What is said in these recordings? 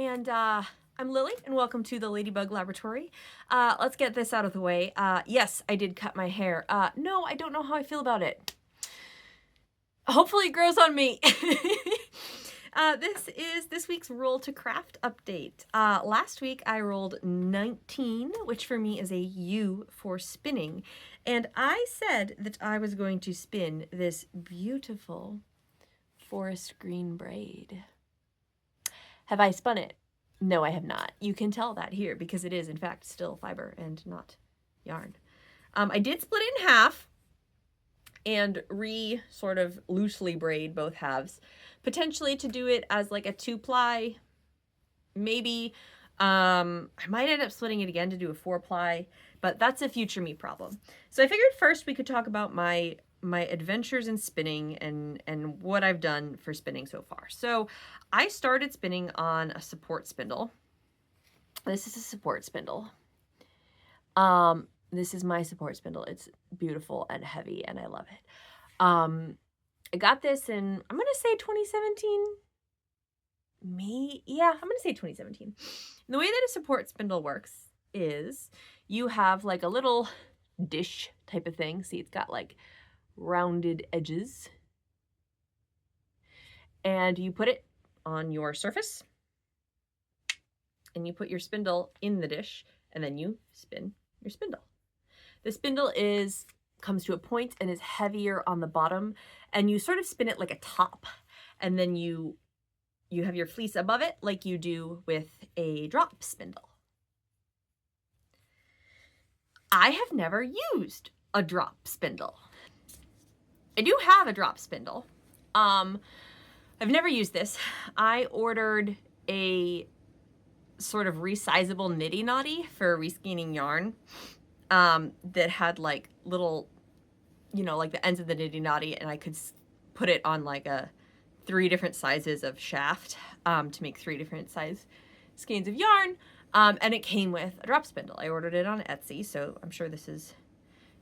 and I'm Lily, and welcome to the Ladybug Laboratory. Let's get this out of the way. Yes, I did cut my hair. No, I don't know how I feel about it. Hopefully it grows on me. This is this week's Roll to Craft update. Last week I rolled 19, which for me is a U for spinning. And I said that I was going to spin this beautiful forest green braid. Have I spun it? No, I have not. You can tell that here because it is, in fact, still fiber and not yarn. I did split it in half and sort of loosely braid both halves, potentially to do it as like a 2-ply, maybe. I might end up splitting it again to do a 4-ply, but that's a future me problem. So I figured first we could talk about my adventures in spinning and what I've done for spinning so far. So I started spinning on a support spindle. This is a support spindle. This is my support spindle. It's beautiful and heavy and I love it. I got this in, I'm going to say 2017. Yeah, I'm going to say 2017. And the way that a support spindle works is you have like a little dish type of thing. See, it's got like rounded edges, and you put it on your surface and you put your spindle in the dish and then you spin your spindle. The spindle comes to a point and is heavier on the bottom, and you sort of spin it like a top, and then you have your fleece above it like you do with a drop spindle. I have never used a drop spindle. I do have a drop spindle. I've never used this. I ordered a sort of resizable nitty knotty for reskinning yarn that had like little, like the ends of the nitty knotty, and I could put it on like 3 different sizes of shaft to make 3 different size skeins of yarn. And it came with a drop spindle. I ordered it on Etsy, so I'm sure this is,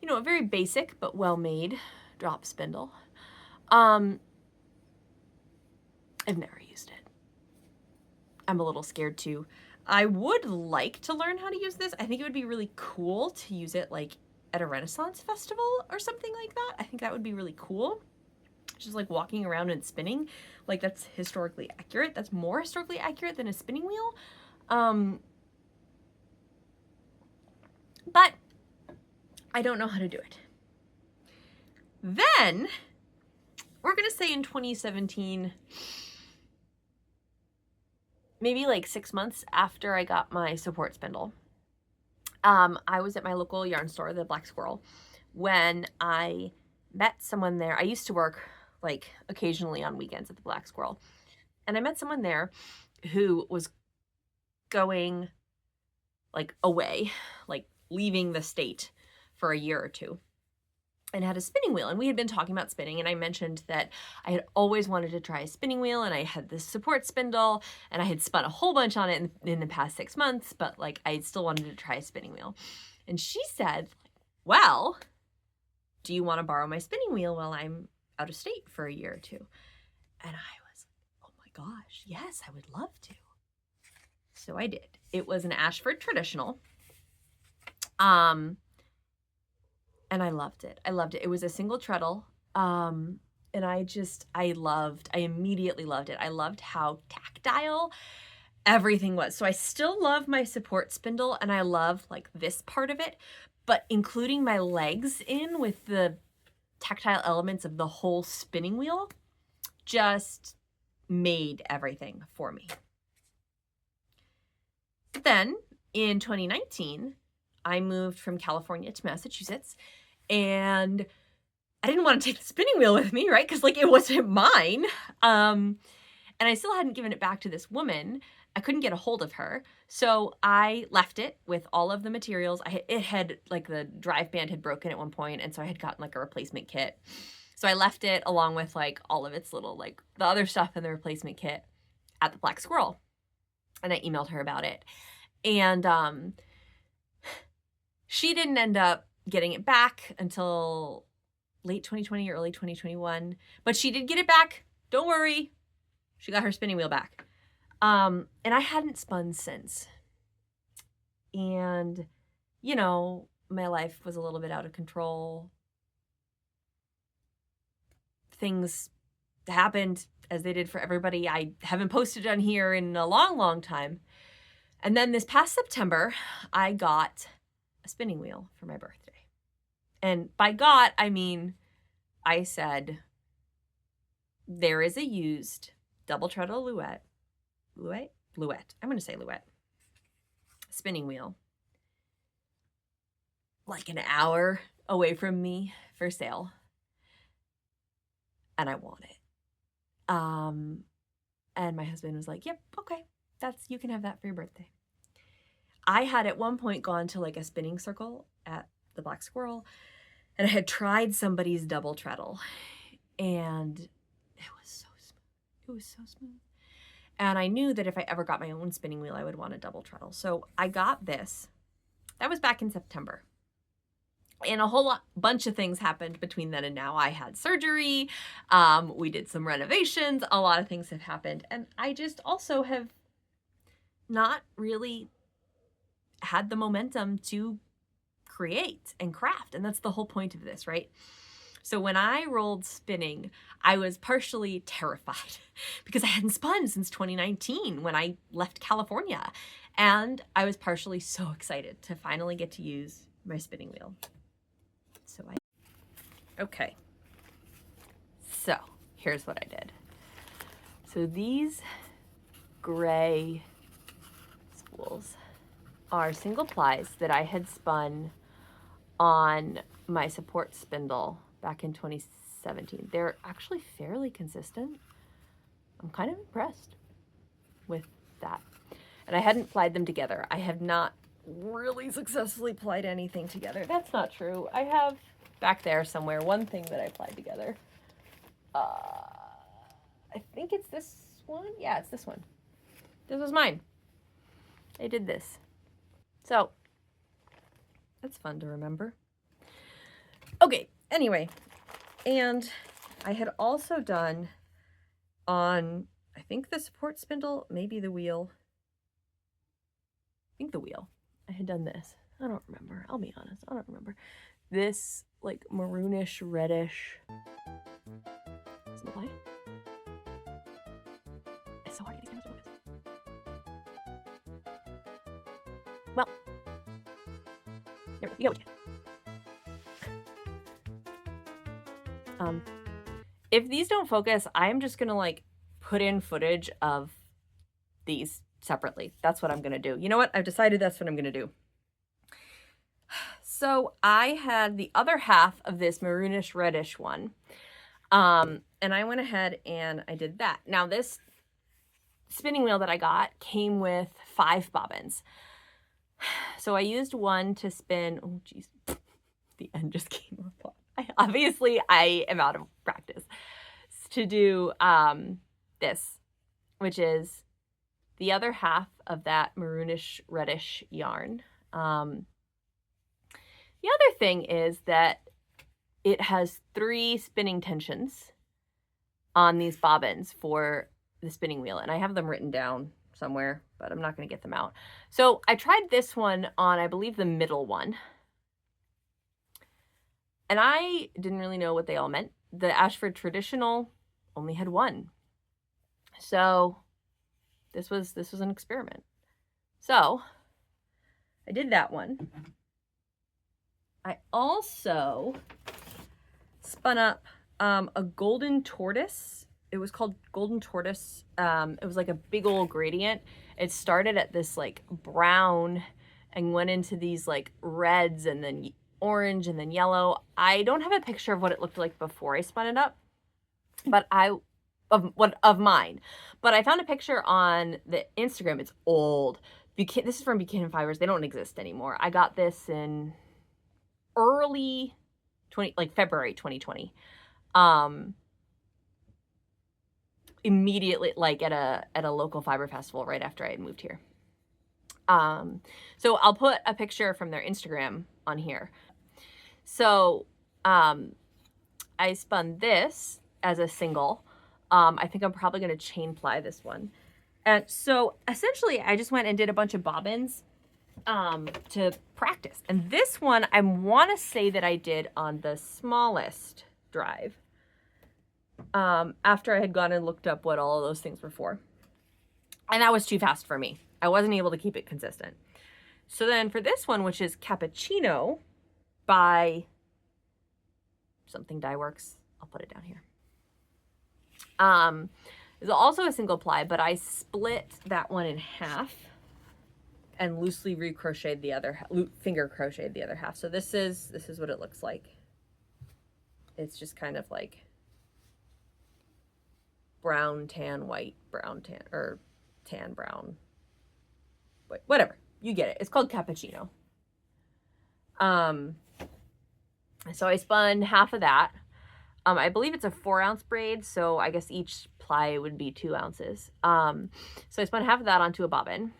a very basic but well-made drop spindle. I've never used it. I'm a little scared too. I would like to learn how to use this. I think it would be really cool to use it like at a Renaissance festival or something like that. I think that would be really cool. Just like walking around and spinning. Like that's historically accurate. That's more historically accurate than a spinning wheel. But I don't know how to do it. Then we're going to say in 2017, maybe like 6 months after I got my support spindle, I was at my local yarn store, the Black Squirrel, when I met someone there. I used to work like occasionally on weekends at the Black Squirrel, and I met someone there who was going like away, like leaving the state for a year or two, and had a spinning wheel. And we had been talking about spinning, and I mentioned that I had always wanted to try a spinning wheel, and I had this support spindle, and I had spun a whole bunch on it in the past 6 months, but like I still wanted to try a spinning wheel. And she said, well, do you want to borrow my spinning wheel while I'm out of state for a year or two? And I was like, oh my gosh, yes, I would love to. So I did. It was an Ashford traditional. And I loved it. I loved it. It was a single treadle. And I immediately loved it. I loved how tactile everything was. So I still love my support spindle, and I love like this part of it, but including my legs in with the tactile elements of the whole spinning wheel just made everything for me. But then in 2019, I moved from California to Massachusetts, and I didn't want to take the spinning wheel with me, right? Because like it wasn't mine. And I still hadn't given it back to this woman. I couldn't get a hold of her. So I left it with all of the materials. It had like the drive band had broken at one point, and so I had gotten like a replacement kit. So I left it along with like all of its little like the other stuff in the replacement kit at the Black Squirrel. And I emailed her about it. And she didn't end up getting it back until late 2020 or early 2021. But she did get it back. Don't worry. She got her spinning wheel back. And I hadn't spun since. And, you know, my life was a little bit out of control. Things happened as they did for everybody. I haven't posted on here in a long, long time. And then this past September, I got a spinning wheel for my birthday. And by got, I mean, I said, there is a used double treadle Louette, I'm going to say Louette, spinning wheel, like an hour away from me for sale. And I want it. And my husband was like, yep, okay, you can have that for your birthday. I had at one point gone to like a spinning circle at the Black Squirrel, and I had tried somebody's double treadle, and it was so smooth. It was so smooth. And I knew that if I ever got my own spinning wheel, I would want a double treadle. So I got this. That was back in September. And a bunch of things happened between then and now. I had surgery. We did some renovations. A lot of things have happened. And I just also have not really had the momentum to create and craft. And that's the whole point of this, right? So when I rolled spinning, I was partially terrified because I hadn't spun since 2019 when I left California. And I was partially so excited to finally get to use my spinning wheel. Okay. So here's what I did. So these gray spools are single plies that I had spun on my support spindle back in 2017. They're actually fairly consistent. I'm kind of impressed with that. And I hadn't plied them together. I have not really successfully plied anything together. That's not true. I have back there somewhere one thing that I plied together. I think it's this one. Yeah, it's this one. This was mine. I did this. So that's fun to remember. Okay, anyway, and I had also done on, I think the support spindle, maybe the wheel. I think the wheel. I had done this. I don't remember. I'll be honest. I don't remember. This like maroonish, reddish. Is it light? It's so hard to get the focus. Well, there we go. If these don't focus, I'm just gonna like put in footage of these separately. That's what I'm gonna do. You know what? I've decided that's what I'm gonna do. So I had the other half of this maroonish reddish one. And I went ahead and I did that. Now this spinning wheel that I got came with 5 bobbins. So I used one to spin, oh geez, the end just came off. Obviously I am out of practice. To do this, which is the other half of that maroonish reddish yarn. The other thing is that it has 3 spinning tensions on these bobbins for the spinning wheel, and I have them written down somewhere, but I'm not going to get them out. So I tried this one on, I believe, the middle one, and I didn't really know what they all meant. The Ashford Traditional only had 1, so this was an experiment. So I did that one. I also spun up a golden tortoise. It was called Golden Tortoise. It was like a big old gradient. It started at this like brown and went into these like reds and then orange and then yellow. I don't have a picture of what it looked like before I spun it up, but of mine. But I found a picture on the Instagram. It's old. This is from Buchanan Fibers. They don't exist anymore. I got this in early February 2020. Immediately, like at a local fiber festival right after I had moved here. So I'll put a picture from their Instagram on here. So I spun this as a single. I think I'm probably going to chain ply this one. And so essentially I just went and did a bunch of bobbins to practice. And this one, I want to say that I did on the smallest drive after I had gone and looked up what all of those things were for. And that was too fast for me. I wasn't able to keep it consistent. So then for this one, which is Cappuccino by something Dye Works, I'll put it down here. It's also a single ply, but I split that one in half and loosely recrocheted the other, finger crocheted the other half. So this is what it looks like. It's just kind of like brown, tan, white, brown, tan, or tan, brown, whatever. You get it. It's called Cappuccino. So I spun half of that. I believe it's a 4-ounce braid, so I guess each ply would be 2 ounces. So I spun half of that onto a bobbin.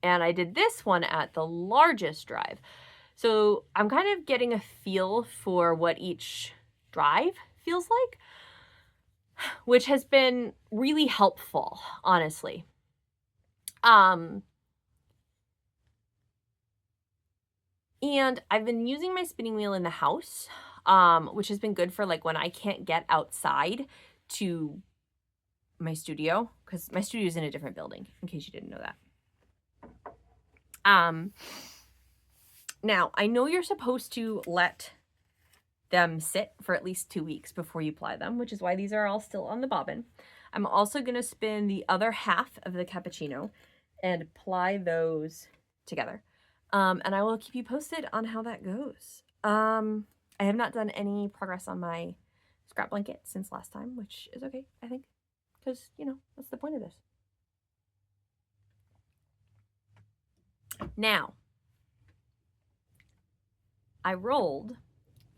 And I did this one at the largest drive. So I'm kind of getting a feel for what each drive feels like, which has been really helpful, honestly. And I've been using my spinning wheel in the house, which has been good for like when I can't get outside to my studio, because my studio is in a different building, in case you didn't know that. Now, I know you're supposed to let them sit for at least 2 weeks before you ply them, which is why these are all still on the bobbin. I'm also going to spin the other half of the Cappuccino and ply those together. And I will keep you posted on how that goes. I have not done any progress on my scrap blanket since last time, which is okay, I think, because, you know, that's the point of this. Now, I rolled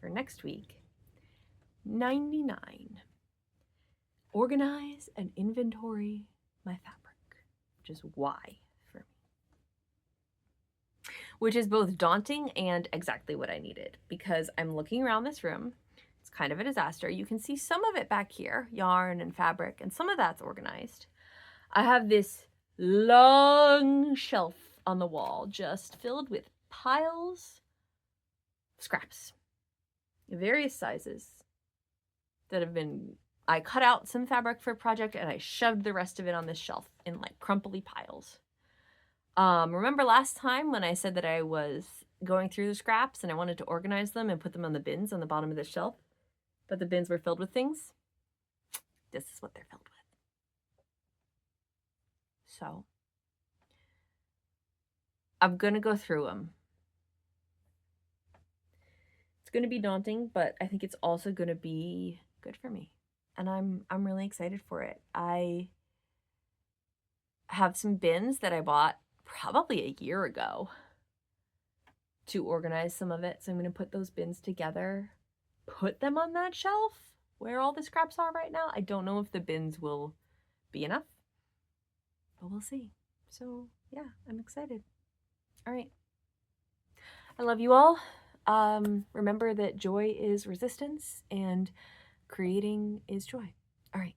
for next week 99. Organize and inventory my fabric, which is why for me. Which is both daunting and exactly what I needed, because I'm looking around this room. It's kind of a disaster. You can see some of it back here, yarn and fabric, and some of that's organized. I have this long shelf on the wall just filled with piles of scraps, various sizes that have been, I cut out some fabric for a project and I shoved the rest of it on this shelf in like crumply piles. Remember last time when I said that I was going through the scraps and I wanted to organize them and put them on the bins on the bottom of the shelf, but the bins were filled with things? This is what they're filled with. So I'm gonna go through them. It's gonna be daunting, but I think it's also gonna be good for me, and I'm really excited for it. I have some bins that I bought probably a year ago to organize some of it, so I'm gonna put those bins together, put them on that shelf where all the scraps are right now. I don't know if the bins will be enough, but we'll see. So yeah, I'm excited. All right. I love you all. Remember that joy is resistance and creating is joy. All right.